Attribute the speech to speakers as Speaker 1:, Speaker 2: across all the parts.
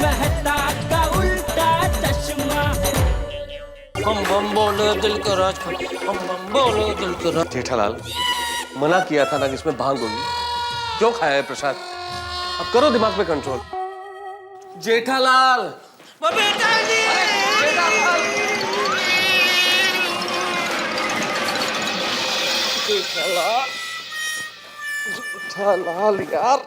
Speaker 1: मेहता का उल्टा चश्मा।
Speaker 2: हम बम बोलो दिल का राज, हम बम बोलो दिल का राज।
Speaker 3: जेठालाल, मना किया था ना कि इसमें भांग होगी, क्यों खाया है प्रसाद? अब करो दिमाग पे कंट्रोल। जेठालाल,
Speaker 2: बबीता जी,
Speaker 3: जेठालाल, जेठालाल, जेठालाल यार,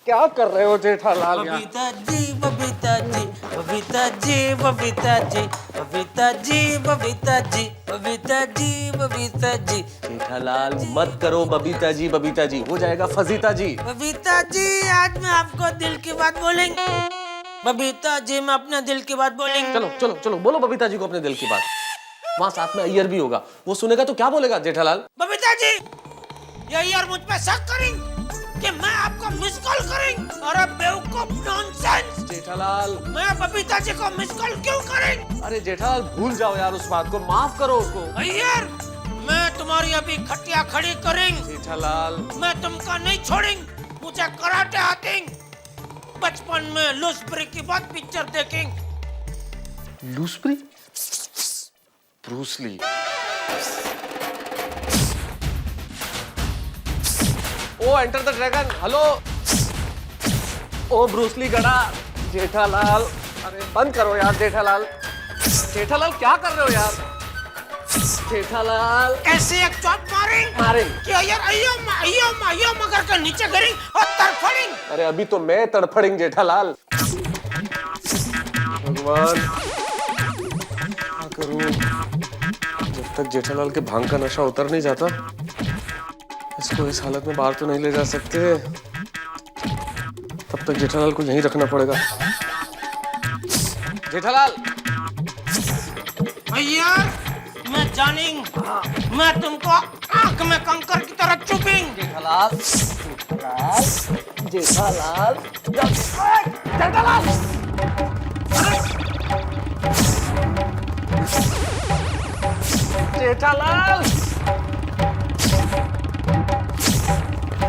Speaker 3: क्या कर रहे हो जेठालाल यार?
Speaker 2: बबीता जी, बबीता जी, बबीता जी, बबीता जी, बबीता जी, बबीता जी, बबीता जी, बबीता जी।
Speaker 3: जेठालाल मत करो बबीता जी, हो जाएगा फजीता जी।
Speaker 2: बबीता जी, आज मैं आपको दिल की बात बोलेंगे। बबीता जी, मैं अपने दिल की बात बोलेंगे।
Speaker 3: चलो चलो चलो, बोलो बबीता जी को अपने दिल की बात। वहाँ साथ में अय्यर भी होगा, वो सुनेगा तो क्या बोलेगा जेठालाल?
Speaker 2: बबीता जी, ये यार मुझ पे शक करेंगे कि मैं आपको मिस कॉल करेंगे। अरे बेवकूफ, नॉनसेंस।
Speaker 3: जेठालाल,
Speaker 2: मैं बबीता जी को मिस कॉल क्यों करेंगे?
Speaker 3: अरे जेठालाल भूल जाओ यार उस बात को, माफ करो उसको।
Speaker 2: यार, मैं तुम्हारी अभी खटिया खड़ी करेंगे।
Speaker 3: जेठालाल,
Speaker 2: मैं तुमको नहीं छोड़ेंगे, मुझे कराटे आते। बचपन में लूसब्री की बहुत पिक्चर देखेंगे।
Speaker 3: लूसब्री? Bruce Lee. ओ एंटर द ड्रैगन, हेलो। ओ ब्रूस ली गड़ा। जेठालाल, अरे बंद करो यार जेठालाल। जेठालाल क्या कर रहे हो यार? जेठालाल,
Speaker 2: ऐसे एक चौक मारेंगे कि यार अयो मगर के नीचे गिरेंगे और तड़फड़ेंगे।
Speaker 3: अरे अभी तो मैं तड़फड़ेंगे जेठालाल। भगवान, क्या करूं? जब तक जेठालाल के भांग का नशा उतर नहीं जाता, इसको इस हालत में बाहर तो नहीं ले जा सकते। तब तक जेठालाल को यहीं रखना पड़ेगा। जेठालाल,
Speaker 2: भैया, मैं जानेंगे, मैं तुमको आंख में कंकर की तरह चुपेंगे।
Speaker 3: जेठालाल, जेठालाल, जेठालाल, जेठालाल,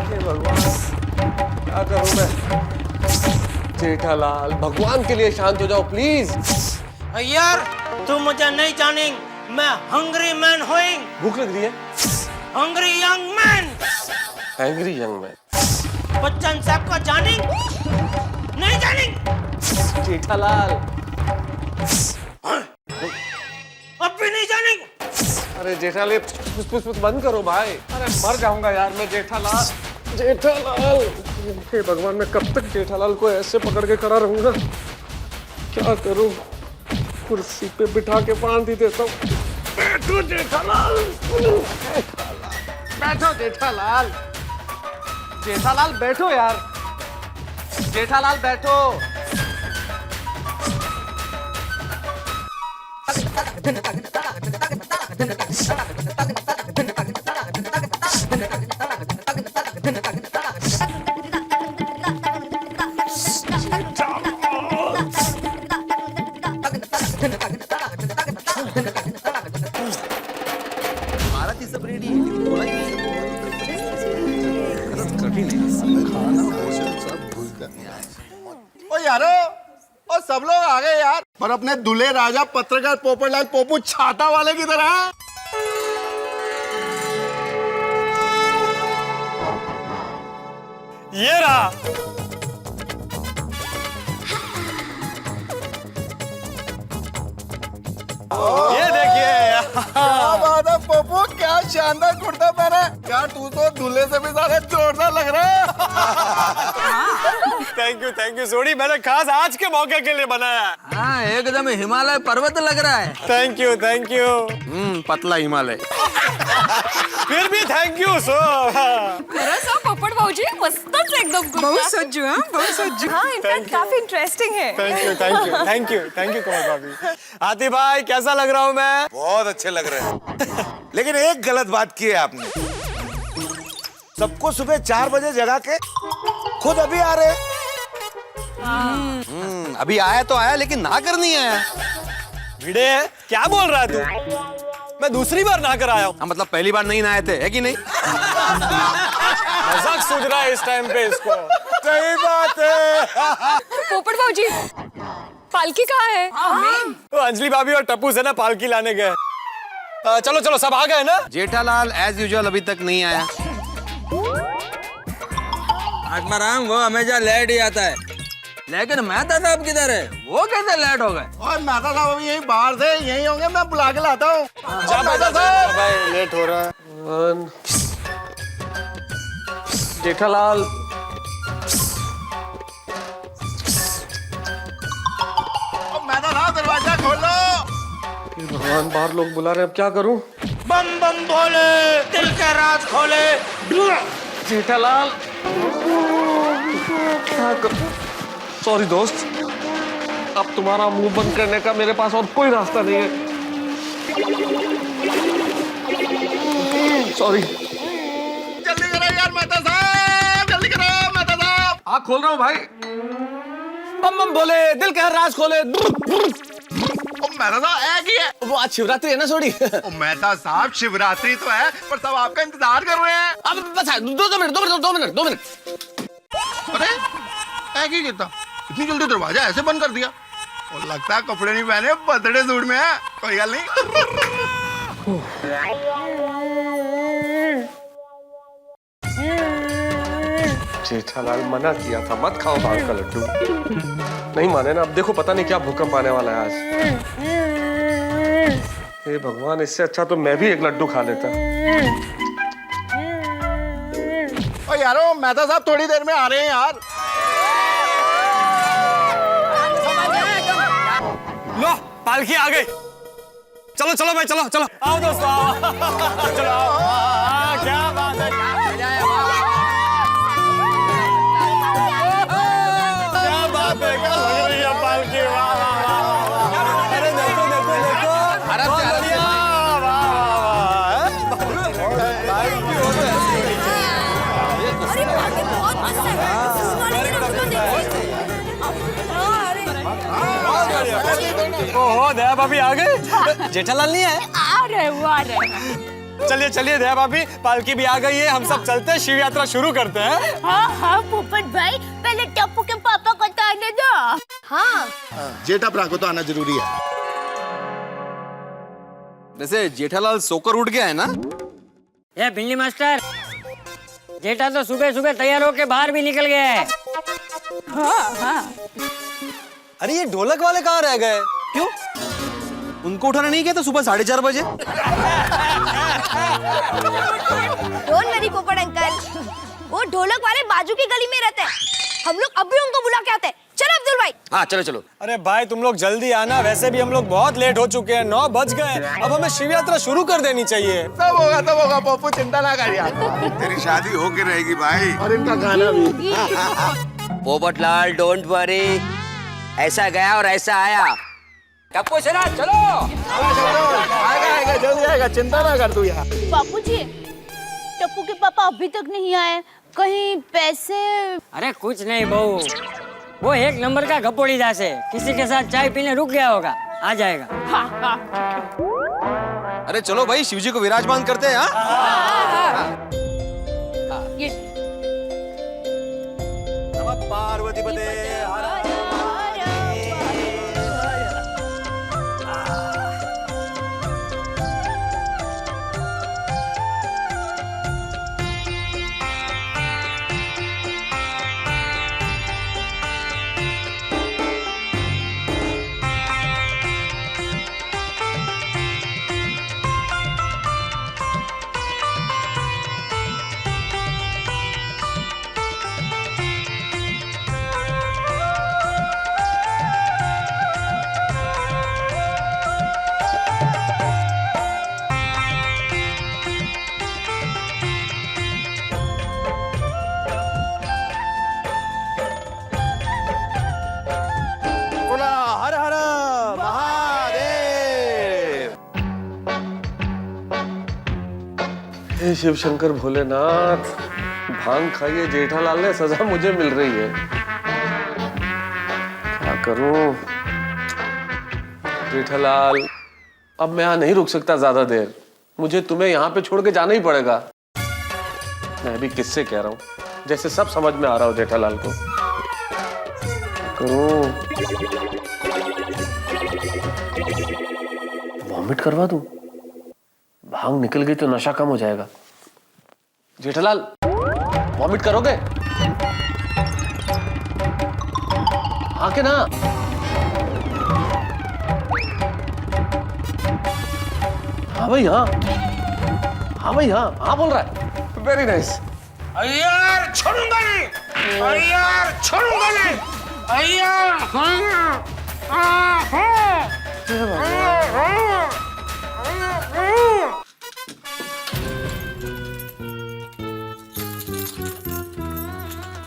Speaker 3: हे भगवान, क्या करूं मैं? जेठालाल, भगवान के लिए शांत हो जाओ प्लीज।
Speaker 2: यार, तुम मुझे नहीं जानेंगे, मैं हंग्री मैन होएंगे।
Speaker 3: भूख लग रही है?
Speaker 2: Hungry young man.
Speaker 3: Angry young man.
Speaker 2: Bachchan साहब को जानेंगे? नहीं जानेंगे?
Speaker 3: जेठालाल,
Speaker 2: अब भी नहीं जानेंगे?
Speaker 3: अरे जेठालाल, पुस बंद करो भाई। अरे मर जाऊंगा यार मैं जेठालाल। जेठालाल, हे भगवान, मैं कब तक जेठालाल को ऐसे पकड़ के खड़ा रहूंगा? क्या करूं? कुर्सी पे बिठा के बांध ही देता हूं। बैठो जेठालाल, बैठो जेठालाल, जेठालाल बैठो यार, जेठालाल बैठो।
Speaker 4: ओ यारो, ओ सब लोग आ गए यार, पर अपने दूल्हे राजा पत्रकार पोपटलाल पोपू छाता वाले की तरह है।
Speaker 5: ये रहा। ये देखिए।
Speaker 4: क्या बात है पोपू, क्या शानदार कुर्ता पहना है। क्या तू तो दूल्हे से भी ज्यादा जोरदार लग रहा है।
Speaker 5: थैंक यू सोडी, मैंने खास आज के मौके के लिए बनाया है।
Speaker 6: हाँ, एकदम हिमालय पर्वत लग रहा है।
Speaker 5: Thank you.
Speaker 4: पतला हिमालय।
Speaker 5: फिर भी थैंक यू सो।
Speaker 7: खरंच हा पोपट भाऊजी मस्तच एकदम
Speaker 8: बहुत सज्जू, हाँ बहुत सज्जू।
Speaker 7: हाँ इनफैक्ट काफी इंटरेस्टिंग है।
Speaker 5: थैंक यू कोमल भाभी। हाथी भाई, कैसा लग रहा हूँ मैं?
Speaker 9: बहुत अच्छे लग रहे हैं। लेकिन एक गलत बात की है आपने, सबको सुबह 4 बजे जगा के खुद अभी आ रहे।
Speaker 6: अभी आया तो आया, लेकिन ना करनी आया।
Speaker 5: भिड़े, क्या बोल रहा है तू? मैं दूसरी बार नहा कर आया हूँ।
Speaker 6: हाँ, मतलब पहली बार नहीं नहाए थे, है कि नहीं?
Speaker 5: मजाक सूझ रहा है इस टाइम पे इसको।
Speaker 9: सही बात है।
Speaker 7: पोपट भाऊजी पालकी कहाँ है?
Speaker 5: वो अंजलि भाभी और टप्पू से ना पालकी लाने गए। चलो चलो सब आ गए ना?
Speaker 6: जेठालाल एज यूजुअल अभी तक नहीं आया।
Speaker 2: आत्माराम वो हमेशा लेट ही आता है, लेकिन मेहता साहब किधर है? वो कैसे लेट हो गए?
Speaker 4: और मेहता साहब अभी यहीं बाहर थे, यहीं होंगे, मैं बुला के लाता हूँ।
Speaker 3: भाई लेट हो रहा है। जेठालाल
Speaker 4: मेहता साहब दरवाजा खोलो।
Speaker 3: भगवान, बाहर लोग बुला रहे हैं, अब क्या करूं?
Speaker 2: बम बम भोले, दिल का राज खोले।
Speaker 3: जेठालाल क्या करूं? सॉरी दोस्त, अब तुम्हारा मुंह बंद करने का मेरे पास और कोई रास्ता नहीं है। सॉरी।
Speaker 4: जल्दी करो यार मेहता साहब, जल्दी करो मेहता साहब।
Speaker 3: आँख खोल रहा हूँ भाई।
Speaker 5: बम बम बोले, दिल का राज खोले।
Speaker 4: ओ मेहता साहब एक ही है।
Speaker 5: वो आज शिवरात्रि है ना छोड़ी।
Speaker 4: ओ मेहता साहब शिवरात्रि तो है, पर सब आपका इंतजार कर रहे हैं।
Speaker 5: अब बस दो मिनट।
Speaker 4: अरे एक ही कितना, इतनी जल्दी दरवाजा ऐसे बंद कर दिया? और लगता है कपड़े नहीं पहने, बर्थडे सूट में है। कोई गल नहीं।
Speaker 3: जेठालाल मना किया था मत खाओ बाहर का लड्डू, नहीं माने ना। अब देखो पता नहीं क्या भूकंप आने वाला है आज। हे भगवान, इससे अच्छा तो मैं भी एक लड्डू खा लेता।
Speaker 4: ओ यारो मेहता साहब थोड़ी देर में आ रहे हैं यार।
Speaker 5: लो पालकी आ गई। चलो चलो भाई, चलो चलो आओ दोस्तों आओ। चलो आओ। क्या बात है, क्या बात है, क्या लग रही है पालकी। वाह वाह वाह। अरे देखो देखो देखो, ओहो दया भाभी आ गए। जेठालाल नहीं आए?
Speaker 7: आ रहे।
Speaker 5: चलिए चलिए दया भाभी, पालकी भी आ गई है, हम सब चलते हैं, शिव यात्रा शुरू करते हैं।
Speaker 7: हाँ पोपट भाई, पहले टप्पू के पापा को तो आने दो। हाँ
Speaker 4: जेठा प्रा को तो आना जरूरी है।
Speaker 6: वैसे जेठालाल सोकर उठ गया है ना?
Speaker 10: ये बिल्ली मास्टर, जेठा तो सुबह सुबह तैयार होके बाहर भी निकल गया है।
Speaker 7: हाँ।
Speaker 5: अरे ये ढोलक वाले कहाँ रह गए? क्यों?
Speaker 6: उनको उठाना नहीं गया तो सुबह 4:30 बजे?
Speaker 7: डोंट वरी पोपट अंकल, वो ढोलक वाले बाजू की गली में रहते हैं। हम लोग अभी उनको बुला के आते हैं। चलो अब्दुल भाई।
Speaker 6: हाँ चलो चलो।
Speaker 5: अरे भाई तुम लोग जल्दी आना, वैसे भी हम लोग बहुत लेट हो चुके हैं, 9 बज गए। अब हमें शिव यात्रा शुरू कर देनी चाहिए।
Speaker 4: तब होगा पप्पू, चिंता ना कर यार।
Speaker 9: तेरी शादी होके रहेगी भाई।
Speaker 4: और इनका गाना भी।
Speaker 2: पोपटलाल डोंट वरी, ऐसा गया और ऐसा आया। टप्पू चला चलो।
Speaker 4: आएगा जल्दी आएगा, चिंता ना कर तू यार।
Speaker 7: बापूजी, टप्पू के पापा अभी तक नहीं आए, कहीं पैसे?
Speaker 10: अरे कुछ नहीं बहू, वो एक नंबर का घपोड़ी दास है, किसी के साथ चाय पीने रुक गया होगा, आ जाएगा।
Speaker 6: अरे चलो भाई, शिवजी को विराजमान करते हैं।
Speaker 5: पार्वती पते
Speaker 3: हे शिव शंकर भोलेनाथ, भांग खाइए, जेठालाल ने सजा मुझे मिल रही है। क्या करूं? जेठालाल, अब मैं यहाँ नहीं रुक सकता ज्यादा देर, मुझे तुम्हें यहाँ पे छोड़ के जाना ही पड़ेगा। मैं भी किससे कह रहा हूँ, जैसे सब समझ में आ रहा हो जेठालाल को। करूं? वॉमिट करवा दूं? भांग निकल गई तो नशा कम हो जाएगा। जेठालाल, वॉमिट करोगे? हाँ के ना? हाँ भाई हाँ। हाँ भाई हाँ, हाँ बोल रहा है। Very nice.
Speaker 9: यार छोड़ूंगा नहीं, यार छोड़ूंगा नहीं,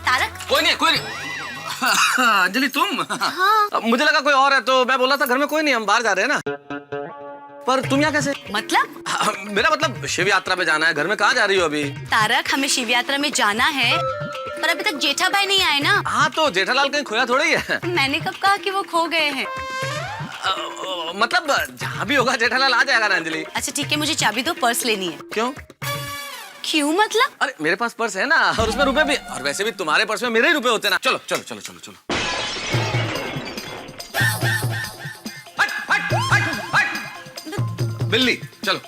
Speaker 7: तारक,
Speaker 2: कोई नहीं कोई नहीं। अंजलि तुम? हाँ। मुझे लगा कोई और है तो मैं बोला था घर में कोई नहीं, हम बाहर जा रहे हैं ना। पर तुम यहाँ कैसे?
Speaker 7: मतलब?
Speaker 2: मेरा मतलब शिव यात्रा पे जाना है, घर में कहाँ जा रही हो अभी?
Speaker 7: तारक, हमें शिव यात्रा में जाना है पर अभी तक जेठा भाई नहीं आए ना।
Speaker 2: हाँ तो जेठालाल कहीं खोया थोड़ा ही है।
Speaker 7: मैंने कब कहा कि वो खो गए हैं?
Speaker 2: मतलब जहाँ भी होगा जेठालाल आ जाएगा ना अंजलि।
Speaker 7: अच्छा ठीक है, मुझे चाबी दो, पर्स लेनी है।
Speaker 2: क्यों?
Speaker 7: क्यों मतलब?
Speaker 2: अरे मेरे पास पर्स है ना, और उसमें रुपए भी, और वैसे भी तुम्हारे पर्स में मेरे ही रुपए होते ना। चलो चलो चलो चलो चलो। हट हट हट हट। बिल्ली चलो।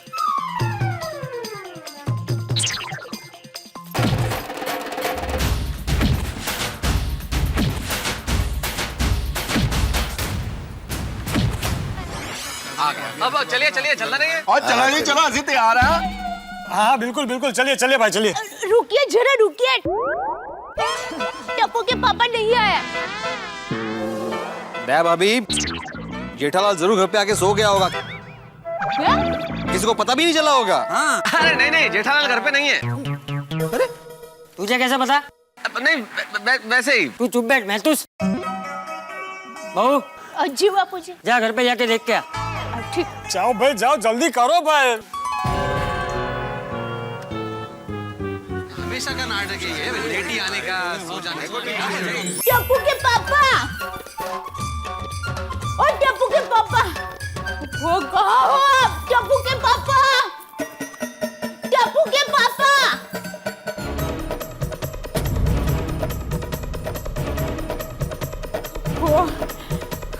Speaker 2: आ गया। अब चलिए चलिए, चलना नहीं है?
Speaker 4: और चला नहीं चला, हंसी तैयार है।
Speaker 5: हाँ बिल्कुल बिल्कुल, चलिए चलिए भाई चलिए।
Speaker 7: रुकिए जरा रुकिए, टप्पू के पापा नहीं आए।
Speaker 6: बे भाभी, जेठालाल जरूर घर पे आके सो गया होगा।
Speaker 7: क्या?
Speaker 6: किसी को पता भी नहीं चला होगा।
Speaker 2: हाँ। अरे नहीं नहीं, जेठालाल घर पे नहीं है।
Speaker 10: अरे तुझे कैसे पता?
Speaker 2: नहीं वैसे ही।
Speaker 10: तू चुप बैठ, महतूस। बहू
Speaker 7: जी बापू जी।
Speaker 10: जा घर पे जाके देख के आ।
Speaker 7: ठीक।
Speaker 5: जाओ भाई जाओ, जल्दी करो भाई।
Speaker 6: हमेशा का नाटक है ये, लेट ही आने का, सो जाने को।
Speaker 7: टप्पू के पापा, और टप्पू के पापा, वो कहाँ हो आप? टप्पू के पापा, टप्पू के पापा।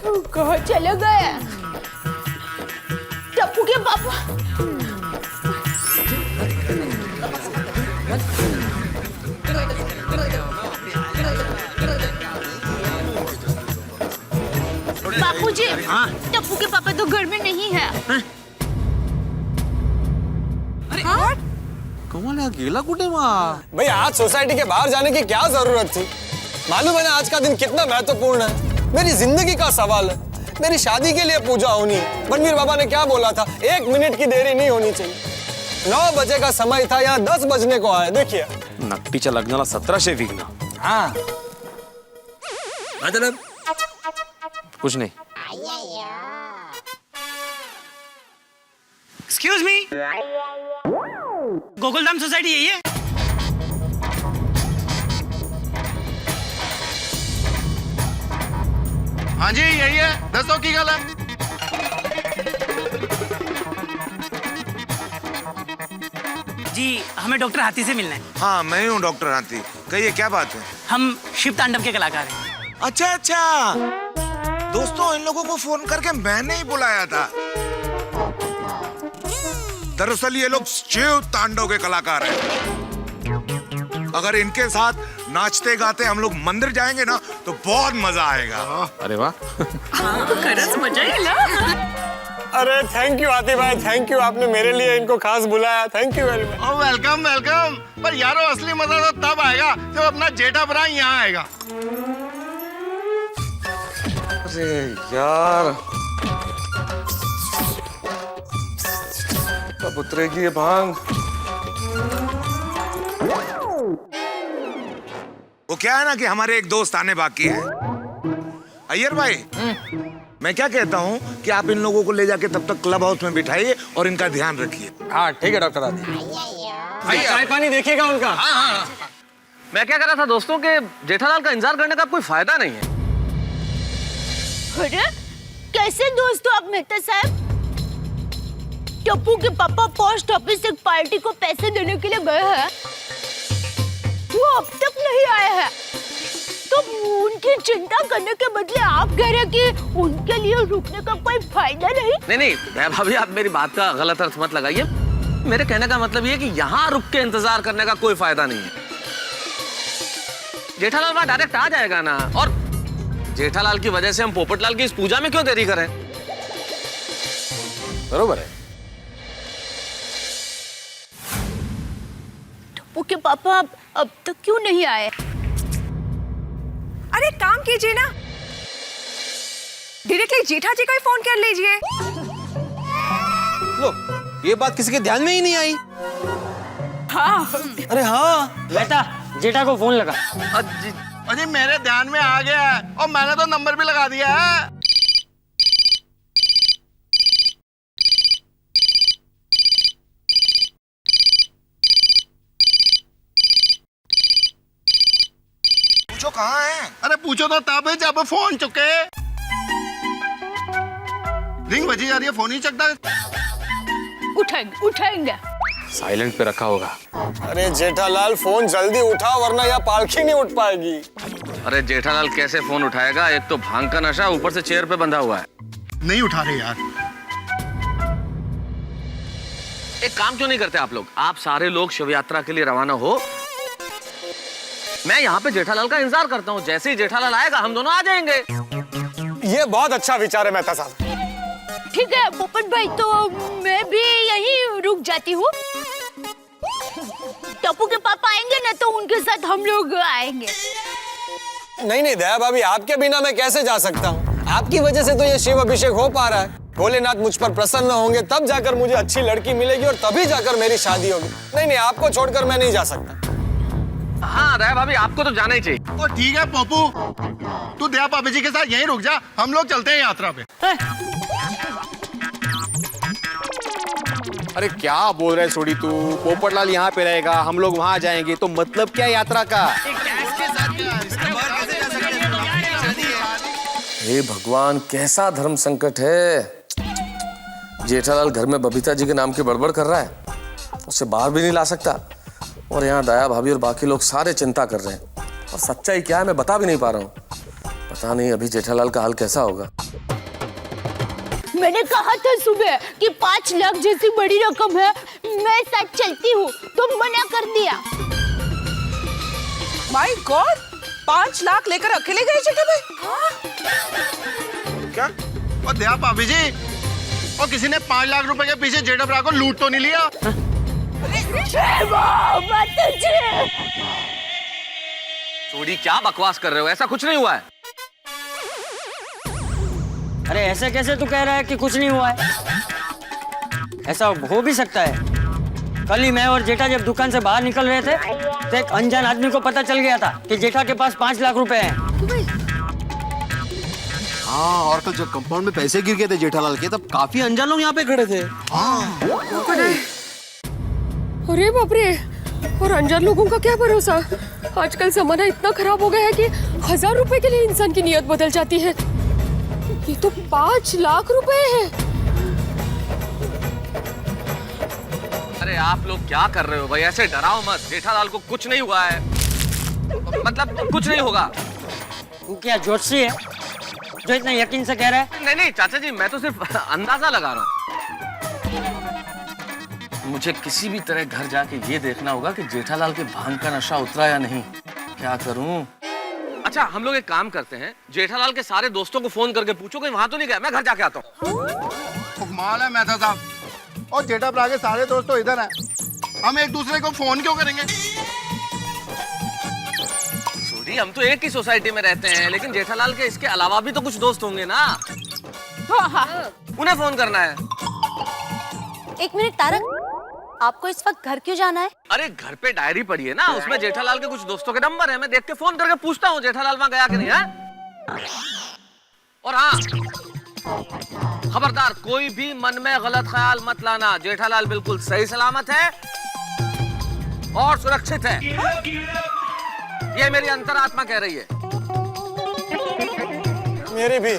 Speaker 7: वो कहाँ चले गए? टप्पू के पापा। बापूजी, टप्पू के पापा तो घर में नहीं है।
Speaker 6: कमाल है, अकेला कुटे माँ।
Speaker 5: भाई आज सोसाइटी के बाहर जाने की क्या जरूरत थी? मालूम है ना आज का दिन कितना महत्वपूर्ण है? मेरी जिंदगी का सवाल है। मेरी शादी के लिए पूजा होनी है। बनवीर बाबा ने क्या बोला था? 1 मिनट की देरी नहीं होनी चाहिए। 9 बजे का समय था, यहाँ 10 बजने को आया। देखिए
Speaker 6: नक्कीच्या लग्नाला 1700 विघ्न।
Speaker 2: हाँ मतलब
Speaker 6: कुछ नहीं।
Speaker 2: एक्सक्यूज मी, गोकुलधाम सोसाइटी यही है?
Speaker 4: हाँ जी यही है, दसो की गल है।
Speaker 2: जी हमें डॉक्टर हाथी से मिलना है।
Speaker 9: हाँ मैं हूँ डॉक्टर हाथी। कहिए क्या बात है?
Speaker 2: हम शिव तांडव के कलाकार हैं।
Speaker 9: अच्छा अच्छा, दोस्तों इन लोगों को फोन करके मैंने ही बुलाया था। दरअसल ये लोग शिव तांडव के कलाकार हैं। अगर इनके साथ नाचते गाते हम लोग मंदिर जाएंगे ना तो बहुत मजा आएगा।
Speaker 6: अरे वाह।
Speaker 8: खरंच मजा येईल ना?
Speaker 5: अरे थैंक यू हाथी भाई, थैंक यू, आपने मेरे लिए इनको खास बुलाया। Thank you very much.
Speaker 4: Welcome welcome. पर यारो असली मजा तो तब आएगा जब अपना जेठा भरा यहाँ आएगा।
Speaker 3: अरे यार, कब उतरेगी ये भांग?
Speaker 9: वो क्या है ना कि हमारे एक दोस्त आने बाकी है। अय्यर भाई, मैं क्या कहता हूँ कि आप इन लोगों को ले जाके तब तक क्लब हाउस में बिठाइए और इनका ध्यान रखिए।
Speaker 5: हाँ ठीक है डॉक्टर हाथी। चाय पानी देखिएगा उनका।
Speaker 2: हाँ। मैं क्या कर रहा था दोस्तों के, जेठालाल का इंतजार करने का कोई फायदा नहीं है।
Speaker 7: अरे कैसे दोस्त हो आप मेहता साहब? टप्पू के पापा पोस्ट ऑफिस से पार्टी को पैसे देने के लिए गए हैं, वो अब तक नहीं आए हैं। तो उनकी चिंता करने के बदले आप कह रहे कि उनके लिए रुकने का कोई फायदा नहीं।
Speaker 11: नहीं दया भाभी, आप मेरी बात का गलत अर्थ मत लगाइए। मेरे कहने का मतलब ये कि यहाँ रुक के इंतजार करने का कोई फायदा नहीं है। जेठालाल वहां डायरेक्ट आ जाएगा ना, और जेठालाल की वजह से हम पोपटलाल की इस पूजा में क्यों देरी करें? बरोबर है।
Speaker 7: टप्पू के पापा अब तक क्यों नहीं आए?
Speaker 8: अरे काम कीजिए ना, डायरेक्टली जेठा जी का ही फोन कर लीजिए।
Speaker 6: लो, ये बात किसी के ध्यान में ही नहीं आई।
Speaker 8: हाँ।
Speaker 6: अरे हाँ,
Speaker 10: बेटा जेठा को फोन लगा।
Speaker 4: अजी मेरे ध्यान में आ गया है और मैंने तो नंबर भी लगा दिया है।
Speaker 9: पूछो कहाँ है?
Speaker 4: अरे पूछो तो तब है जब फोन चुके। रिंग बजी जा रही है, फोन ही चकता।
Speaker 7: उठाएंगे उठाएंगे।
Speaker 11: साइलेंट पे रखा होगा।
Speaker 5: अरे जेठालाल फोन जल्दी उठाओ वरना यह पालकी नहीं उठ पाएगी।
Speaker 11: अरे जेठालाल कैसे फोन उठाएगा? एक तो भांग का नशा, ऊपर से चेयर पे बंधा हुआ है।
Speaker 4: नहीं उठा रहे यार।
Speaker 11: एक काम क्यों नहीं करते आप लोग? आप सारे लोग शव यात्रा के लिए रवाना हो, मैं यहाँ पे जेठालाल का इंतजार करता हूँ। जैसे ही जेठालाल आएगा हम दोनों आ जाएंगे।
Speaker 5: ये बहुत अच्छा विचार है मेहता साहब।
Speaker 7: ठीक है पोपट भाई, तो मैं भी यहीं रुक जाती हूँ। टप्पू के पापा आएंगे ना तो उनके साथ हम लोग आएंगे।
Speaker 5: नहीं नहीं दया भाभी, आपके बिना मैं कैसे जा सकता हूँ? आपकी वजह से तो ये शिव अभिषेक हो पा रहा है। भोलेनाथ मुझ पर प्रसन्न होंगे तब जाकर मुझे अच्छी लड़की मिलेगी और तभी जाकर मेरी शादी होगी। नहीं नहीं, आपको छोड़कर मैं नहीं जा सकता।
Speaker 11: हाँ दया भाभी, आपको तो जाना ही चाहिए।
Speaker 4: तो ठीक है पप्पू, तू दया भाभी जी के साथ यहीं रुक जा, हम लोग चलते हैं यात्रा पे।
Speaker 6: अरे क्या बोल रहे सोडी तू? पोपटलाल यहाँ पे रहेगा, हम लोग वहाँ जाएंगे, तो मतलब क्या यात्रा का?
Speaker 11: हे भगवान, कैसा धर्म संकट है। जेठालाल घर में बबीता जी के नाम की बड़बड़ कर रहा है, उसे बाहर भी नहीं ला सकता, और यहाँ दया भाभी और बाकी लोग सारे चिंता कर रहे हैं। और सच्चाई क्या है मैं बता भी नहीं पा रहा हूँ। पता नहीं अभी जेठालाल का हाल कैसा होगा।
Speaker 7: मैंने कहा था सुबह कि 5 लाख जैसी बड़ी रकम है, मैं साथ चलती हूँ, तो मना कर दिया।
Speaker 8: माय गॉड, 5 लाख लेकर अकेले गए जेठा भाई?
Speaker 4: क्या? और दया भाभी जी, और किसी ने 5 लाख रुपए के पीछे जेठा भरा को लूट तो नहीं लिया?
Speaker 11: सोडी क्या बकवास कर रहे हो? ऐसा कुछ नहीं हुआ है।
Speaker 10: अरे ऐसे कैसे तू कह रहा है कि कुछ नहीं हुआ है? ऐसा हो भी सकता है। कल ही मैं और जेठा जब दुकान से बाहर निकल रहे थे तो एक अनजान आदमी को पता चल गया था कि जेठा के पास 5 लाख रुपए हैं।
Speaker 6: हाँ, और तो जब कंपाउंड में पैसे गिर गए थे जेठालाल के, तब काफी अनजान लोग यहाँ पे खड़े थे।
Speaker 8: अरे बाप रे, और अनजान लोगों का क्या भरोसा। आजकल जमाना इतना खराब हो गया है कि 1000 रुपए के लिए इंसान की नीयत बदल जाती है। ये तो 5 लाख रुपए है।
Speaker 11: अरे आप लोग क्या कर रहे हो भाई? ऐसे डराओ मत, जेठालाल को कुछ नहीं हुआ है, मतलब कुछ नहीं होगा।
Speaker 10: तू क्या जोशी है जो इतना यकीन से कह रहा है?
Speaker 11: नहीं नहीं चाचा जी, मैं तो सिर्फ अंदाजा लगा रहा हूँ। मुझे किसी भी तरह घर जाके ये देखना होगा कि जेठालाल के भांग का नशा उतरा या नहीं। क्या करूं? अच्छा हम लोग एक काम करते हैं, जेठालाल के सारे दोस्तों को फोन करके पूछो कि वहां तो नहीं गया, मैं घर जाके आता हूँ।
Speaker 4: कमाल है मेहता साहब, और जेठा भरा के सारे दोस्त तो इधर हैं, हम एक दूसरे को फोन क्यों करेंगे?
Speaker 11: सूरी, हम तो एक ही सोसाइटी में रहते हैं, लेकिन जेठालाल के इसके अलावा भी तो कुछ दोस्त होंगे ना। उन्हें फोन करना है।
Speaker 7: एक मिनट तारक, आपको इस वक्त घर क्यों जाना है?
Speaker 11: अरे घर पे डायरी पड़ी है ना, उसमें जेठालाल के कुछ दोस्तों के नंबर है, मैं देख के फोन करके पूछता हूँ जेठालाल वहां गया कि नहीं है। और हाँ, खबरदार कोई भी मन में गलत ख्याल मत लाना, जेठालाल बिल्कुल सही सलामत है और सुरक्षित है, ये मेरी अंतरात्मा कह रही है।
Speaker 5: मेरी भी।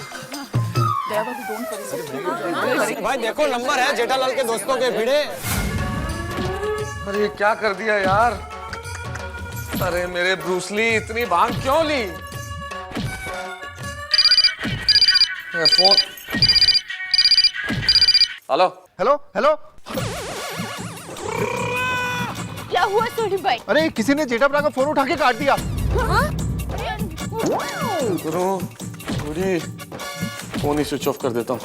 Speaker 5: भाई देखो नंबर है जेठालाल के दोस्तों के भिड़े।
Speaker 3: अरे क्या कर दिया यार? अरे मेरे ब्रूसली, इतनी भांग क्यों ली?
Speaker 11: फोन। Hello
Speaker 4: hello hello.
Speaker 7: क्या हुआ सोनी भाई?
Speaker 4: अरे किसी ने जेठाप्रा का फोन उठा के काट दिया।
Speaker 11: गुरु थोड़ी फोन ही स्विच ऑफ कर देता हूँ।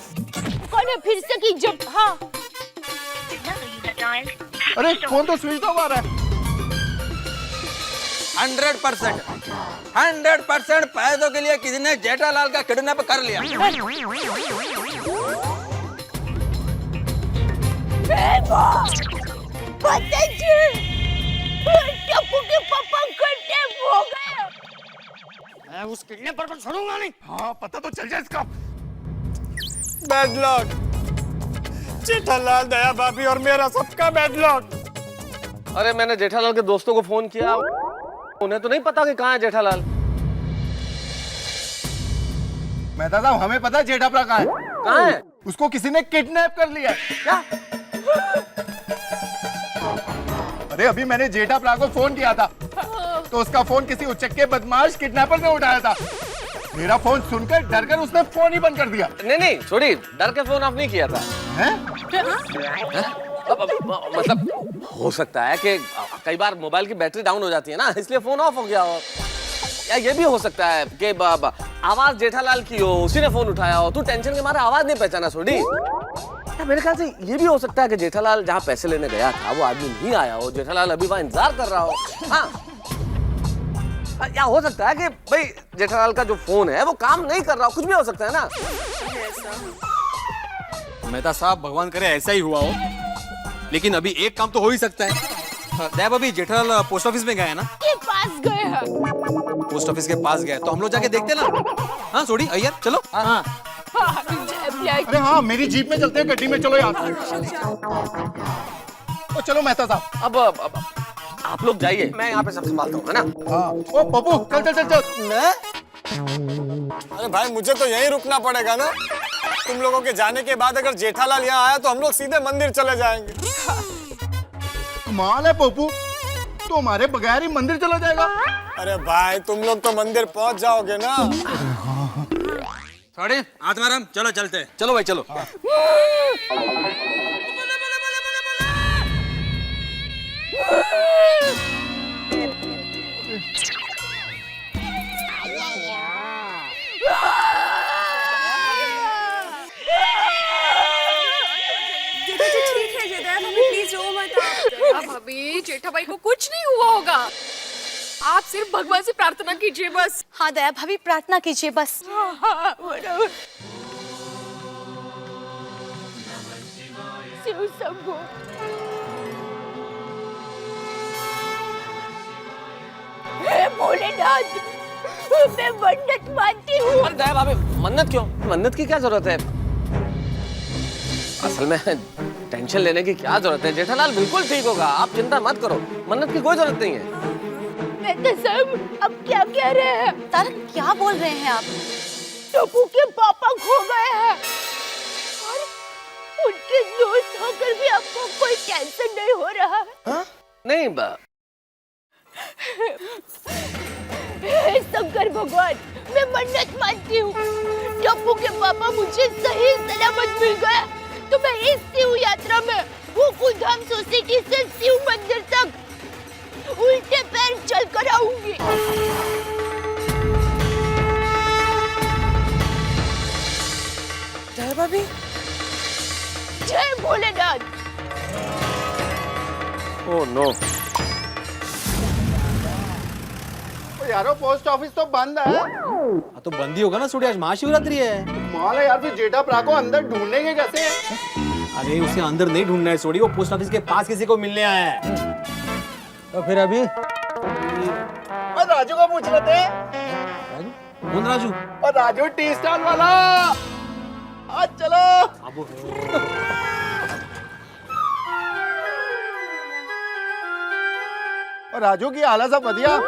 Speaker 7: कौन है फिर से की जब? हाँ
Speaker 4: अरे फोन तो स्विच ऑफ आ रहा है।
Speaker 2: 100% पैसों के लिए किसी ने जेठालाल का किडनैप कर लिया।
Speaker 7: टप्पू के पापा किडनैप हो गए।
Speaker 10: मैं उस किडनैपर को छोड़ूंगा नहीं।
Speaker 4: हाँ पता तो चल जाए इसका।
Speaker 5: Bad luck. जेठालाल, दया भाभी और मेरा सबका बैड लक।
Speaker 11: अरे मैंने जेठालाल के दोस्तों को फोन किया, उन्हें तो नहीं पता कि कहाँ है जेठालाल।
Speaker 4: मेहता साहब हमें पता है जेठाप्रा कहाँ है।
Speaker 11: कहाँ है?
Speaker 4: उसको किसी ने किडनैप कर लिया है।
Speaker 11: क्या?
Speaker 4: अरे अभी मैंने जेठाप्रा को फोन किया था तो उसका फोन किसी उचक्के बदमाश किडनैपर ने उठाया था। मेरा फोन सुनकर डरकर उसने फोन ही बंद कर दिया।
Speaker 11: नहीं छोड़ी, डर के फोन ऑफ नहीं किया था।
Speaker 4: हैं?
Speaker 11: मतलब हो सकता है कि कई बार मोबाइल की बैटरी डाउन हो जाती है ना, इसलिए फोन ऑफ हो गया हो। या ये भी हो सकता है कि आवाज जेठालाल की हो, उसी ने फोन उठाया हो, तू टेंशन के मारे आवाज नहीं पहचाना छोड़ी। या मेरे ख्याल से ये भी हो सकता है कि जेठालाल जहाँ पैसे लेने गया था वो आदमी नहीं आया हो, जेठालाल अभी वहाँ इंतजार कर रहा हो। हाँ या हो सकता है कि भाई जेठालाल का जो फोन है वो काम नहीं कर रहा हो, कुछ भी हो सकता है ना।
Speaker 6: मेहता साहब भगवान करे ऐसा ही हुआ हो, लेकिन अभी एक काम तो हो ही सकता है। दया भाभी, जेठालाल पोस्ट ऑफिस में गए हैं ना?
Speaker 7: के पास गए हैं।
Speaker 6: पोस्ट ऑफिस के पास गए तो हम लोग जाके देखते ना। हाँ सोड़ी अय्यर चलो।
Speaker 10: हाँ
Speaker 4: अरे हाँ मेरी जीप में चलते हैं, गड्डी में चलो यार। तो चलो मेहता साहब।
Speaker 11: अब आप लोग जाइए, मैं यहाँ पे सब संभालता हूँ, है ना?
Speaker 4: हाँ ओ पप्पू चल चल चल चल।
Speaker 5: मैं? अरे भाई मुझे तो यहीं रुकना पड़ेगा ना। तुम लोगों के जाने के बाद अगर जेठालाल यहाँ आया तो हम लोग सीधे मंदिर चले जाएंगे।
Speaker 4: कमाल है पप्पू, तो हमारे बगैर ही मंदिर चला जाएगा।
Speaker 5: अरे भाई तुम लोग तो मंदिर पहुंच जाओगे ना।
Speaker 6: साढ़े आत्माराम चलो चलते हैं। चलो भाई चलो।
Speaker 8: भाभी, जेठा भाई को कुछ नहीं हुआ होगा। आप सिर्फ भगवान से प्रार्थना कीजिए बस।
Speaker 7: हाँ दया भाभी प्रार्थना कीजिए बस। शिव शंभो। हे भोलेनाथ, मैं मन्नत मानती हूँ।
Speaker 11: अरे दया भाभी, मन्नत क्यों? मन्नत की क्या जरूरत है? असल में टेंशन लेने की क्या जरूरत है? जेठालाल बिल्कुल ठीक होगा, आप चिंता मत करो, मन्नत की कोई जरूरत नहीं है।
Speaker 7: मैं सब अब क्या कह रहे हैं? तारक क्या बोल रहे हैं आप? टप्पू के पापा खो गए हैं और उनके दोस्त होकर भी आपको कोई टेंशन नहीं हो रहा है?
Speaker 11: हाँ? नहीं
Speaker 7: हे शंकर भगवान, मैं मन्नत मानती हूँ, टप्पू के पापा मुझे सही सलामत मिल गए तो मैं इस शिव यात्रा में गोकुलधाम सोसाइटी से शिव मंदिर तक उल्टे पैर चल कर आऊंगी।
Speaker 11: जय भाभी,
Speaker 7: जय भोलेनाथ।
Speaker 11: Oh no.
Speaker 4: यारो पोस्ट ऑफिस तो बंद है।
Speaker 6: तो बंद ही होगा ना सोड़ी, आज महाशिवरात्रि है।
Speaker 4: माल है यार, फिर जेठाप्रा को अंदर ढूंढेंगे कैसे?
Speaker 6: अरे उसे अंदर नहीं ढूंढना है सोड़ी, वो पोस्ट ऑफिस के पास किसी को मिलने आया है। तो फिर अभी
Speaker 4: और राजू को पूछ रहे थे।
Speaker 6: कौन राजू?
Speaker 4: और राजू टी स्टाल वाला। आज चलो। और राजू की हालत सब बढ़िया।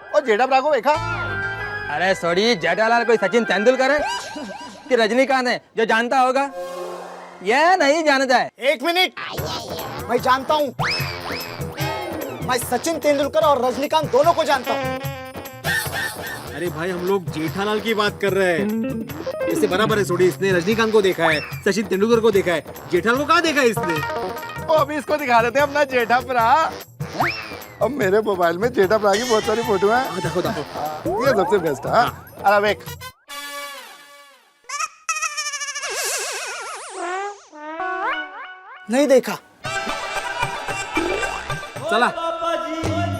Speaker 4: और जेठाप्रा को देखा?
Speaker 10: अरे सॉरी, जेठालाल कोई सचिन तेंदुलकर है कि रजनीकांत है जो जानता होगा? ये नहीं जानता है।
Speaker 5: एक मिनट, मैं जानता हूँ। मैं सचिन तेंदुलकर और रजनीकांत दोनों को जानता हूँ।
Speaker 6: अरे भाई हम लोग जेठालाल की बात कर रहे हैं। इससे बराबर है थोड़ी, इसने रजनीकांत को देखा है, सचिन तेंदुलकर को देखा है, जेठालाल को कहाँ देखा है इसने?
Speaker 4: अभी इसको दिखा देते हैं अपना जेठा भरा। अब मेरे मोबाइल में जेठा भरा की बहुत सारी फोटो है।
Speaker 6: देखो देखो,
Speaker 4: ये सबसे बेस्ट है। अरे देख,
Speaker 5: नहीं देखा।
Speaker 6: चला।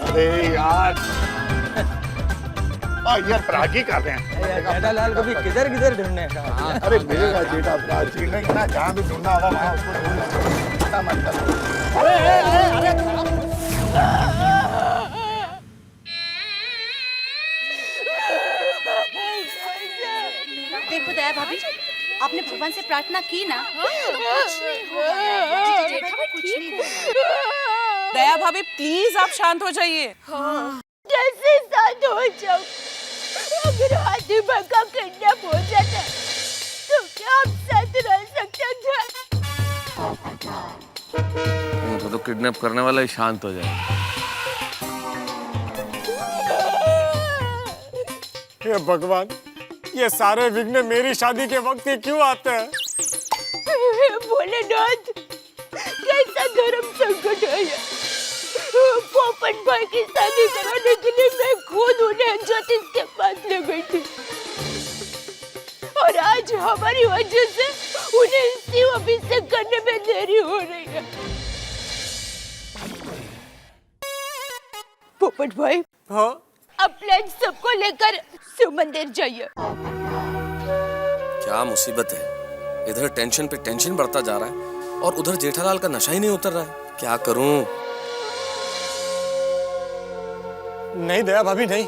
Speaker 4: अरे यार, यार प्रागी कर रहे हैं।
Speaker 10: जेठालाल को भी किधर किधर ढूंढने का।
Speaker 4: अरे मिलेगा जेठा प्रागी नहीं ना, जहाँ भी ढूंढना होगा वहाँ उसको ढूंढना। चिंता मत करो।
Speaker 7: देखो दया भाभी, आपने भगवान से प्रार्थना की ना?
Speaker 12: दया भाभी प्लीज आप शांत हो जाइए।
Speaker 7: कैसे शांत हो जाऊं? अगर हाथी का किडनैप हो जाता तो क्या आप साथ रह सकते थे?
Speaker 11: तो किडनैप करने वाला ही शांत हो जाए।
Speaker 5: हे भगवान, ये सारे विघ्न मेरी शादी के वक्त ही क्यों आते हैं?
Speaker 7: भोलेनाथ, कैसा धर्म संकट है ये? पोपट भाई की शादी कराने के लिए मैं खुद उन्हें ज्योतिष के पास ले गई थी, और आज हमारी वजह से उन्हें शिव अभिषेक करने में देरी हो रही है। पोपट भाई,
Speaker 5: हाँ?
Speaker 7: अपने सबको लेकर शिव मंदिर जाइए।
Speaker 11: क्या मुसीबत है, इधर टेंशन पे टेंशन बढ़ता जा रहा है और उधर जेठालाल का नशा ही नहीं उतर रहा है। क्या करूं?
Speaker 5: नहीं दया भाभी, नहीं,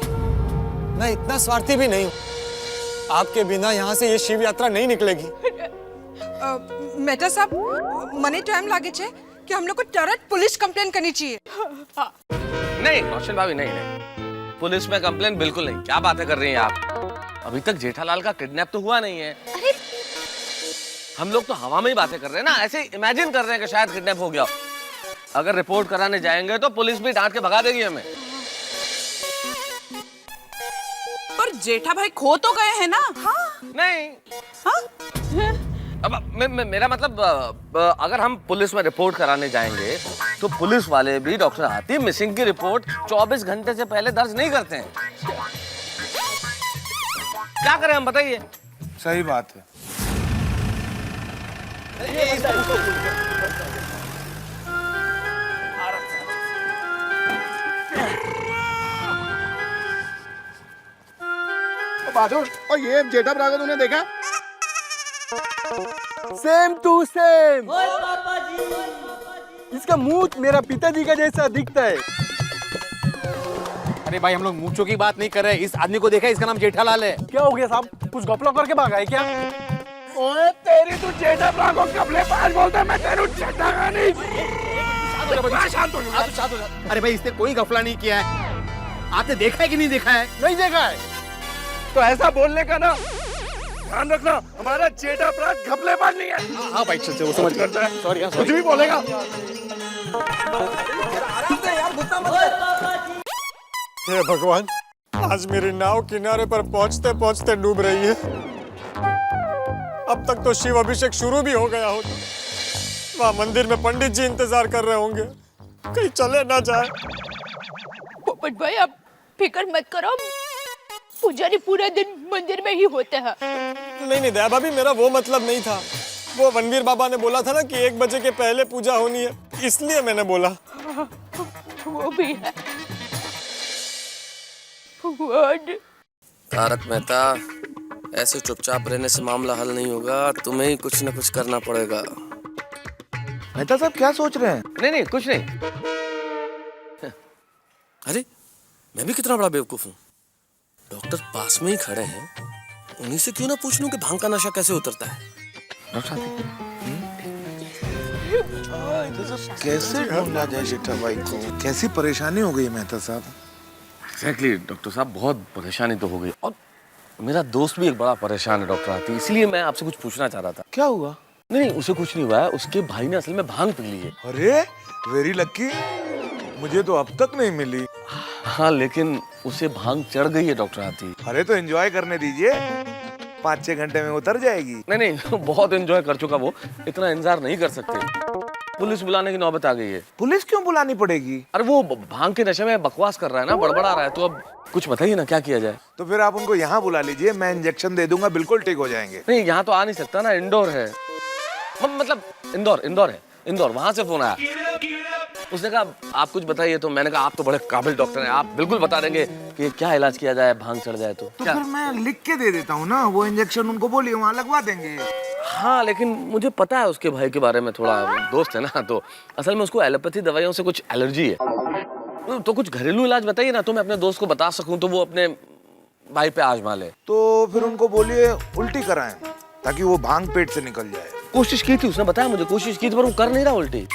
Speaker 5: मैं इतना स्वार्थी भी नहीं हूँ। आपके बिना यहाँ से ये शिव यात्रा नहीं निकलेगी।
Speaker 12: मेहता साहब, मने टाइम लागे छे कि हम लोग को तुरंत पुलिस कंप्लेन करनी चाहिए।
Speaker 11: नहीं रोशन भाभी, नहीं, पुलिस में कंप्लेन बिल्कुल नहीं। क्या बातें कर रही हैं आप? अभी तक जेठालाल का किडनैप तो हुआ नहीं है। हम लोग तो हवा में ही बातें कर रहे हैं ना, ऐसे इमेजिन कर रहे हैं कि शायद किडनैप हो गया। अगर रिपोर्ट कराने जाएंगे तो पुलिस भी डांट के भगा देगी हमें।
Speaker 12: पर जेठा भाई खो तो गए हैं ना? हाँ?
Speaker 11: नहीं।
Speaker 12: हाँ?
Speaker 11: अब मेरा मतलब, अगर हम पुलिस में रिपोर्ट कराने जाएंगे तो पुलिस वाले भी डॉक्टर हाथी मिसिंग की रिपोर्ट 24 घंटे से पहले दर्ज नहीं करते हैं। क्या करें हम, बताइए।
Speaker 9: सही बात है।
Speaker 4: बहादुर, और ये जेठा भरा को तूने देखा?
Speaker 5: Same to same. इसका मुंह मेरा पिताजी का जैसा दिखता है।
Speaker 6: अरे भाई हम लोग मूंछों की बात नहीं कर रहे, इस आदमी को देखा है, इसका नाम जेठालाल है।
Speaker 5: क्या हो गया साहब, कुछ गपला करके भागा है क्या?
Speaker 4: ओए तेरी, तू जेठा भरा को कबले पास बोलता है, मैं तेरू जेठा का नहीं। शांत हो जा।
Speaker 6: अरे भाई इसने कोई गफला नहीं किया है। आपने देखा है कि नहीं देखा है?
Speaker 5: नहीं देखा है।
Speaker 4: तो ऐसा बोलने का ना ध्यान रखना, हमारा जेठा भरा घपलेबाज नहीं है।
Speaker 6: हाँ भाई चल वो समझ
Speaker 4: करता है,
Speaker 6: सॉरी
Speaker 4: कुछ भी बोलेगा।
Speaker 5: हे भगवान, आज मेरी नाव किनारे पर पहुंचते पहुंचते डूब रही है। अब तक तो शिव अभिषेक शुरू भी हो गया होता। वहाँ मंदिर में पंडित जी इंतजार कर रहे होंगे, कहीं चले ना जाए।
Speaker 7: पोपट भाई, आप फिक्र मत करो, पुजारी पूरा दिन मंदिर में ही होते हैं।
Speaker 5: नहीं दया भाभी, मेरा वो मतलब नहीं था। वो रणवीर बाबा ने बोला था ना कि 1 बजे के पहले पूजा होनी है, इसलिए मैंने बोला।
Speaker 7: वो भी है।
Speaker 11: तारक मेहता, ऐसे चुपचाप रहने से मामला हल नहीं होगा, तुम्हें ही कुछ न कुछ करना पड़ेगा।
Speaker 9: मेहता साहब क्या सोच रहे हैं?
Speaker 11: नहीं कुछ नहीं। अरे मैं भी कितना बड़ा बेवकूफ हूँ। डॉक्टर पास में ही खड़े हैं, उन्हीं से क्यों ना पूछ लूं कि भांग का नशा कैसे उतरता है।
Speaker 9: कैसे ढूंढा जाए जेठा भाई को? कैसी परेशानी हो गई मेहता साहब?
Speaker 11: एग्जैक्टली डॉक्टर साहब, बहुत परेशानी तो हो गई, और मेरा दोस्त भी एक बड़ा परेशान है डॉक्टर हाथी, इसलिए मैं आपसे कुछ पूछना चाह रहा था।
Speaker 9: क्या हुआ?
Speaker 11: नहीं उसे कुछ नहीं हुआ है, उसके भाई ने असल में भांग पी ली है।
Speaker 9: अरे वेरी लक्की, मुझे तो अब तक नहीं मिली।
Speaker 11: हाँ लेकिन उसे भांग चढ़ गई है डॉक्टर हाथी।
Speaker 9: अरे तो एंजॉय करने दीजिए, 5-6 घंटे में उतर जाएगी।
Speaker 11: नहीं बहुत एंजॉय कर चुका वो, इतना इंतजार नहीं कर सकते। पुलिस बुलाने की नौबत आ गई है।
Speaker 9: पुलिस क्यों बुलानी पड़ेगी?
Speaker 11: अरे वो भांग के नशे में बकवास कर रहा है ना, बड़बड़ा रहा है, तो अब कुछ बताइए ना क्या किया जाए।
Speaker 9: तो फिर आप उनको यहाँ बुला लीजिए, मैं इंजेक्शन दे दूंगा, बिल्कुल ठीक हो जाएंगे।
Speaker 11: नहीं यहाँ तो आ नहीं सकता ना, इंदौर है। मतलब इंदौर है, इंदौर। वहां से फोन आया, उसने कहा आप कुछ बताइए। तो मैंने कहा आप तो बड़े काबिल डॉक्टर हैं, आप बिल्कुल बता देंगे कि क्या इलाज किया जाए भांग चढ़ जाए तो।
Speaker 9: फिर मैं लिख के दे देता हूँ ना, वो इंजेक्शन उनको बोलिए वहाँ लगवा देंगे।
Speaker 11: हाँ लेकिन मुझे पता है उसके भाई के बारे में, थोड़ा दोस्त है ना, तो असल में उसको एलोपैथी दवाइयों से कुछ एलर्जी है। तो कुछ घरेलू इलाज बताइए ना, तो मैं अपने दोस्त को बता सकूं, तो वो अपने भाई पे आजमा ले।
Speaker 9: तो फिर उनको बोलिए उल्टी कराएं, ताकि वो भांग पेट से निकल जाए।
Speaker 11: कोशिश की थी उसने, बताया मुझे, कोशिश की थी पर वो कर नहीं रहा उल्टी।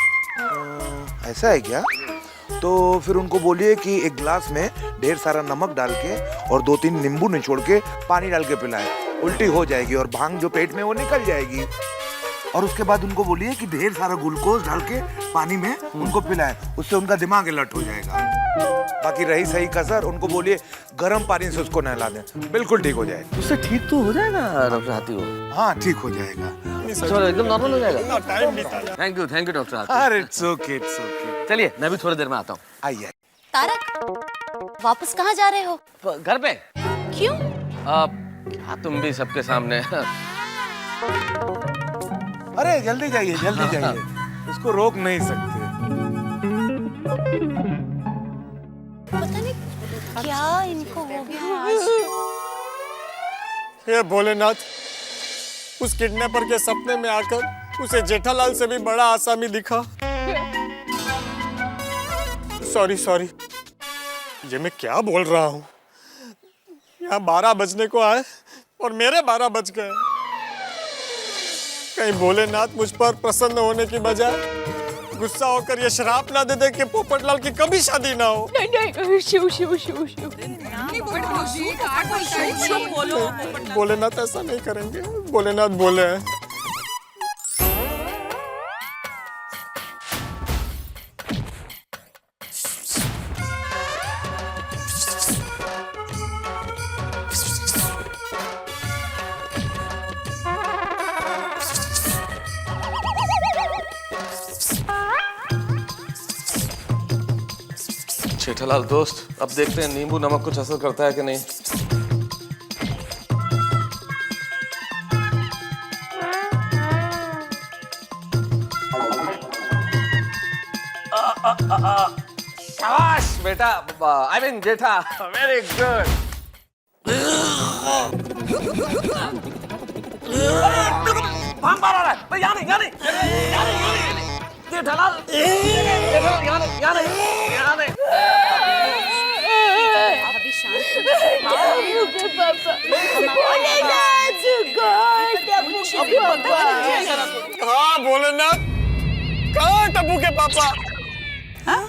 Speaker 9: ऐसा है क्या? तो फिर उनको बोलिए कि एक गिलास में ढेर सारा नमक डाल के और 2-3 नींबू निचोड़ के पानी डाल के पिलाएं, उल्टी हो जाएगी और भांग जो पेट में वो निकल जाएगी। और उसके बाद उनको बोलिए कि ढेर सारा ग्लूकोज डाल के पानी में उनको पिलाएं, उससे उनका दिमाग अलर्ट हो जाएगा। बाकी रही सही कसर, उनको बोलिए गर्म पानी से उसको नहला दें, बिल्कुल ठीक हो जाएगा।
Speaker 11: उससे ठीक तो हो जाएगा डॉक्टर हाथी वो?
Speaker 9: हाँ ठीक हो जाएगा,
Speaker 11: चलो एकदम नॉर्मल हो जाएगा। थैंक यू डॉक्टर हाथी।
Speaker 9: अरे इट्स ओके।
Speaker 11: चलिए मैं भी थोड़ी देर में आता हूँ।
Speaker 9: आइए।
Speaker 7: तारक, वापस कहाँ जा रहे हो?
Speaker 11: घर पे।
Speaker 7: क्यों?
Speaker 11: क्या तुम भी सबके सामने।
Speaker 9: अरे जल्दी जाइए, जल्दी जाइए, इसको रोक नहीं सकते।
Speaker 7: पता नहीं क्या इनको हो गया आज।
Speaker 5: हे भोलेनाथ, उस किडनैपर के सपने में आकर उसे जेठालाल से भी बड़ा आसामी दिखा। सॉरी, ये मैं क्या बोल रहा हूँ। यहाँ 12 बजने को आए और मेरे 12 बज गए। कहीं भोलेनाथ मुझ पर प्रसन्न होने की बजाय गुस्सा होकर ये श्राप ना दे दे कि पोपटलाल की कभी शादी ना हो।
Speaker 8: नहीं शिव।
Speaker 5: भोलेनाथ ऐसा नहीं करेंगे, भोलेनाथ बोले हैं।
Speaker 11: जेठालाल दोस्त, अब देखते हैं नींबू नमक कुछ असर करता है कि नहीं। शाबाश बेटा, I mean Jetha, very good. भांग मार रहा है, यहाँ नहीं। जेठालाल, यहाँ नहीं।
Speaker 5: हाँ भोलेनाथ, कहाँ टप्पू के पापा? हाँ?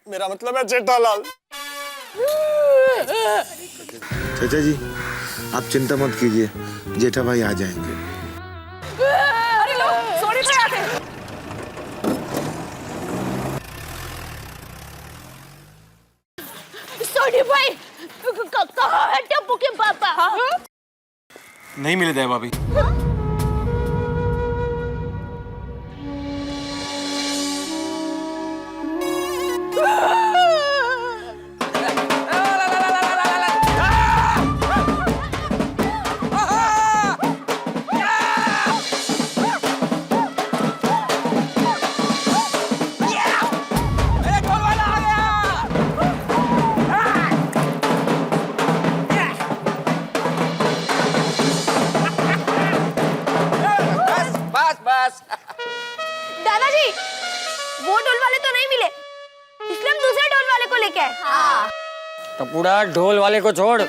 Speaker 5: मेरा मतलब है जेठालाल।
Speaker 9: चाचा जी आप चिंता मत कीजिए, जेठा भाई आ जाएंगे।
Speaker 8: अरे लो, सोनी भाई आते हैं।
Speaker 7: सोनी भाई, कहाँ है टप्पू के पापा?
Speaker 6: नहीं मिले दया भाभी।
Speaker 7: दादाजी, वो ढोल वाले तो नहीं मिले, इसलिए हम दूसरे ढोल वाले को लेके आए। हाँ।
Speaker 10: टपुड़ा, ढोल वाले को छोड़,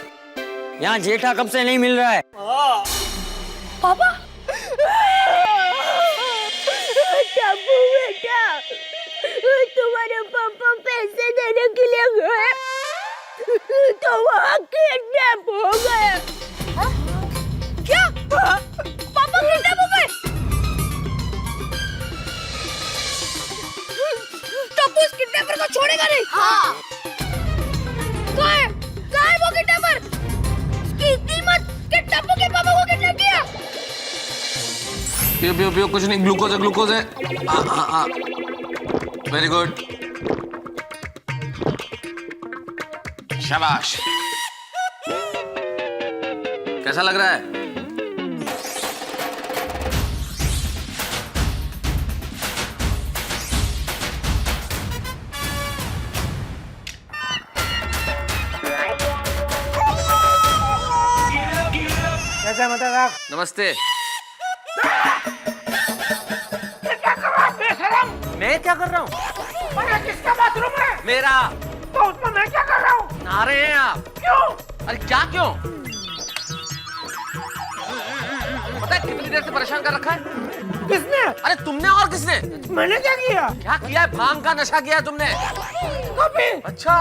Speaker 10: यहाँ जेठा कब से नहीं मिल रहा है।
Speaker 7: पापा? टप्पू बेटा, तुम्हारे पापा पैसे देने के लिए गए तो वहाँ किडनैप हो गए। क्या? पापा किडनैप हो गए? टप्पू इस किडनैपर को छोड़ेगा नहीं। हाँ।
Speaker 11: पियो पियो पियो, कुछ नहीं, ग्लूकोज है, ग्लूकोज है। हाँ हाँ हाँ, वेरी गुड, शाबाश। कैसा लग रहा है?
Speaker 10: कैसा मतलब?
Speaker 11: नमस्ते।
Speaker 10: मैं क्या कर रहा हूँ?
Speaker 2: किसका बाथरूम है?
Speaker 10: मेरा।
Speaker 2: तो उसमें मैं क्या कर रहा हूँ?
Speaker 10: नहा रहे हैं आप?
Speaker 2: क्यों?
Speaker 11: अरे क्या क्यों? पता है कितनी देर से परेशान कर रखा है?
Speaker 2: किसने?
Speaker 11: अरे तुमने और किसने?
Speaker 2: मैंने क्या किया?
Speaker 11: क्या किया है? भांग का नशा किया है तुमने?
Speaker 2: कभी?
Speaker 11: अच्छा,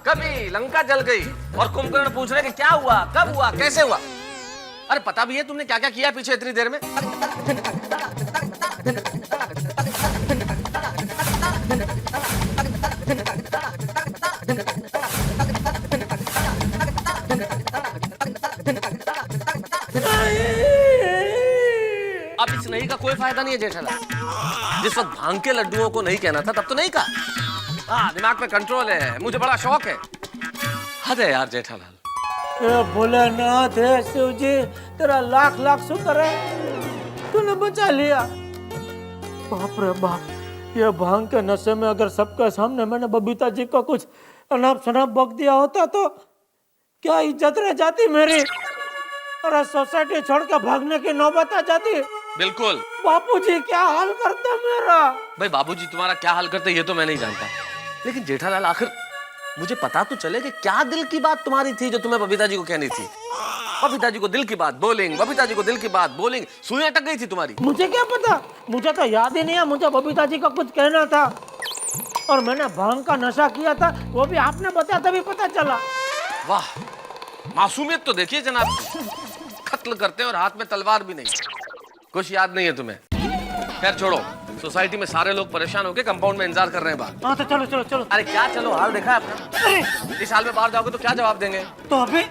Speaker 11: कभी लंका जल गई और कुंभकर्ण पूछ रहे कि क्या हुआ, कब हुआ, कैसे हुआ? अरे पता भी है तुमने क्या क्या किया पीछे इतनी देर में? अब इस नहीं का कोई फायदा नहीं है जेठालाल। जिस वक्त भांग के लड्डुओं को नहीं कहना था तब तो नहीं कहा। हाँ, दिमाग पे कंट्रोल है, मुझे बड़ा शौक है। हद है यार जेठालाल।
Speaker 2: भोलेनाथ है शिव जी, तेरा लाख लाख शुक्र है, तूने बचा लिया। बाप रे बाप, ये भांग के नशे में अगर सबके सामने मैंने बबीता जी को कुछ अनाप शनाप बक दिया होता तो क्या इज्जत रह जाती मेरी, और सोसाइटी छोड़ के भागने की नौबत आ जाती।
Speaker 11: बिल्कुल।
Speaker 2: बापूजी क्या हाल करते मेरा।
Speaker 11: भाई बाबूजी तुम्हारा क्या हाल करते ये तो मैं नहीं जानता, लेकिन जेठालाल आखिर मुझे पता तो चले कि क्या दिल की बात तुम्हारी थी जो तुम्हें बबीता जी को कहनी थी। बबीता जी को दिल की बात बोलिंग, बबीता जी को दिल की बात बोलिंग, सुई अटक गई थी तुम्हारी।
Speaker 2: मुझे क्या पता, मुझे तो याद ही नहीं है मुझे बबीता जी को कुछ कहना था, और मैंने भांग का नशा किया था वो भी आपने बताया तभी पता चला।
Speaker 11: वाह, मासूमियत तो देखिए जनाब, कत्ल करते और हाथ में तलवार भी नहीं, कुछ याद नहीं है तुम्हें। खैर छोड़ो, सोसाइटी में सारे लोग परेशान होके कंपाउंड में इंतजार कर रहे हैं बाहर।
Speaker 2: हाँ तो चलो चलो चलो।
Speaker 11: अरे क्या चलो, हाल देखा है आपने? इस हाल में बाहर जाओगे तो क्या जवाब देंगे?
Speaker 2: तो अभी